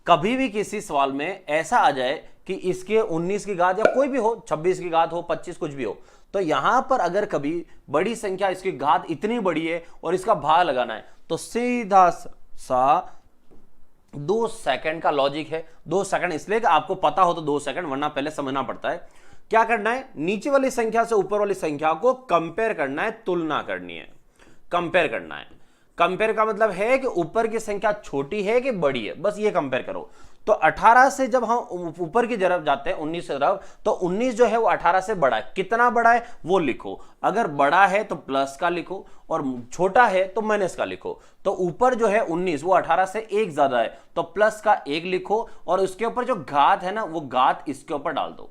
कभी भी किसी सवाल में ऐसा आ जाए कि इसके 19 की घात या कोई भी हो, 26 की घात हो, 25 कुछ भी हो, तो यहां पर अगर कभी बड़ी संख्या इसकी घात इतनी बड़ी है और इसका भाग लगाना है तो सीधा सा 2 सेकंड का लॉजिक है। 2 सेकंड इसलिए कि आपको पता हो तो 2 सेकंड, वरना पहले समझना पड़ता है। क्या करना है, नीचे वाली संख्या से ऊपर वाली संख्या को कंपेयर करना है, तुलना करनी है, कंपेयर करना है। कंपेयर का मतलब है कि ऊपर की संख्या छोटी है कि बड़ी है, बस ये कंपेयर करो। तो 18 से जब हम ऊपर की तरफ जाते हैं 19 की तरफ, तो 19 जो है वो 18 से बड़ा है। कितना बड़ा है वो लिखो, अगर बड़ा है तो प्लस का लिखो और छोटा है तो माइनस का लिखो। तो ऊपर जो है 19 वो 18 से 1 ज्यादा है तो प्लस का 1 लिखो और उसके ऊपर जो घात है ना वो घात इसके ऊपर डाल दो।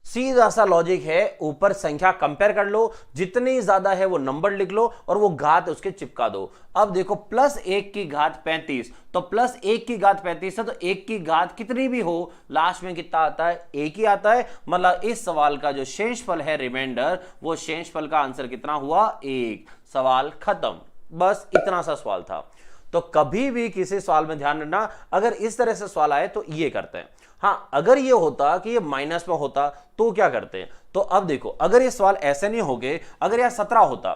सीधा सा लॉजिक है, ऊपर संख्या कंपेयर कर लो, जितनी ज्यादा है वो नंबर लिख लो और वो घात उसके चिपका दो। अब देखो +1 की घात 35, तो +1 की घात 35 है तो 1 की घात कितनी भी हो लास्ट में कितना आता है, 1 ही आता है। मतलब इस सवाल का जो शेषफल है रिमाइंडर, वो शेषफल का आंसर कितना हुआ, 1। सवाल खत्म, बस इतना सा सवाल था। तो कभी भी किसी सवाल में ध्यान रखना, अगर इस तरह से सवाल आए तो ये करते हैं। हाँ, अगर ये होता कि ये माइनस में होता तो क्या करते हैं, तो अब देखो अगर ये सवाल ऐसे नहीं हो गए, अगर यह 17 होता,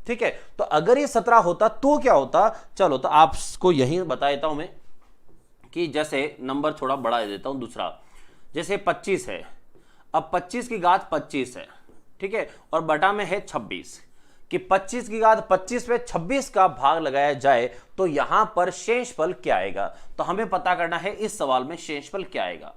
ठीक है, तो अगर ये 17 होता तो क्या होता। चलो तो आपको यही बता देता हूं मैं कि जैसे नंबर थोड़ा बढ़ा देता हूं दूसरा, जैसे 25 है, अब 25 की घात 25 है, ठीक है, और बटा में है 26, कि 25 की घात 25 पे 26 का भाग लगाया जाए तो यहां पर शेषफल क्या आएगा। तो हमें पता करना है इस सवाल में शेषफल क्या आएगा,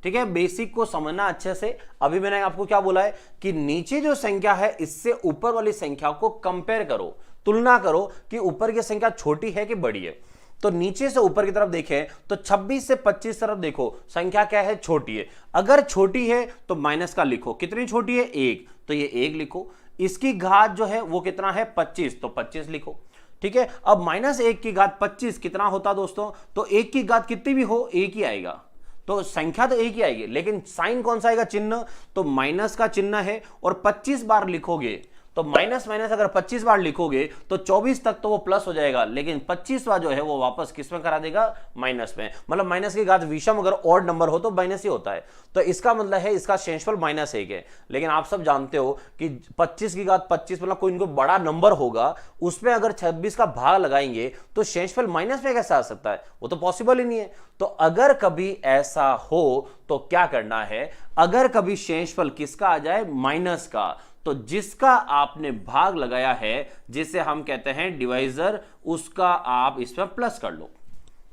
ठीक है। बेसिक को समझना अच्छे से। अभी मैंने आपको क्या बोला है कि नीचे जो संख्या है इससे ऊपर वाली संख्या को कंपेयर करो, तुलना करो कि ऊपर की संख्या छोटी है कि बड़ी है। तो नीचे से ऊपर की तरफ देखें तो 26 से 25 तरफ देखो, संख्या क्या है, छोटी है। अगर छोटी है तो माइनस का लिखो, कितनी छोटी है, 1, तो ये 1 लिखो। इसकी घात जो है वो कितना है, 25, तो 25 लिखो, ठीक है। अब -1 की घात 25 कितना होता दोस्तों, तो 1 की घात कितनी भी हो 1 ही आएगा, तो संख्या तो 1 ही आएगी, लेकिन साइन कौन सा आएगा, चिन्ह, तो माइनस का चिन्ह है। और 25 बार लिखोगे तो माइनस माइनस अगर 25 बार लिखोगे तो 24 तक तो वो प्लस हो जाएगा, लेकिन 25वां जो है वो वापस किस में करा देगा, माइनस में। मतलब माइनस की घात विषम अगर ऑड नंबर हो तो माइनस ही होता है। तो इसका मतलब है इसका शेषफल -1 है। लेकिन आप सब जानते हो कि 25 की घात 25 मतलब कोई इनको बड़ा नंबर होगा, उसमें अगर 26 का भाग लगाएंगे तो शेषफल माइनस में कैसे आ सकता है, वो तो पॉसिबल ही नहीं है। तो अगर कभी ऐसा हो तो क्या करना है, अगर कभी शेषफल किसका आ जाए, माइनस का, तो जिसका आपने भाग लगाया है, जिसे हम कहते हैं डिवाइजर, उसका आप इसमें प्लस कर लो,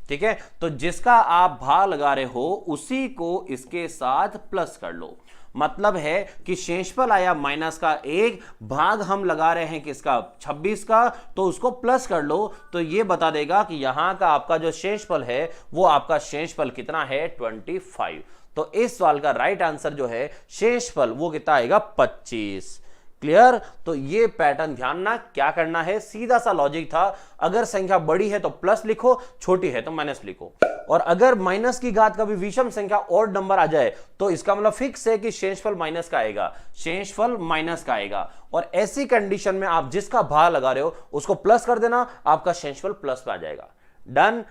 ठीक है। तो जिसका आप भाग लगा रहे हो उसी को इसके साथ प्लस कर लो। मतलब है कि शेषफल आया -1, भाग हम लगा रहे हैं किसका, 26 का, तो उसको प्लस कर लो, तो ये बता देगा कि यहां का आपका जो शेषफल है वो आपका शेषफल कितना है, 25। तो इस सवाल का राइट आंसर जो है शेषफल वो कितना आएगा, 25। क्लियर। तो ये पैटर्न ध्यान ना, क्या करना है, सीधा सा लॉजिक था, अगर संख्या बड़ी है तो प्लस लिखो, छोटी है तो माइनस लिखो। और अगर माइनस की घात कभी विषम संख्या और नंबर आ जाए तो इसका मतलब फिक्स है कि शेषफल माइनस का आएगा, शेषफल माइनस का आएगा। और ऐसी कंडीशन में आप जिसका भाग लगा रहे हो उसको प्लस कर देना, आपका शेषफल प्लस में आ जाएगा। डन।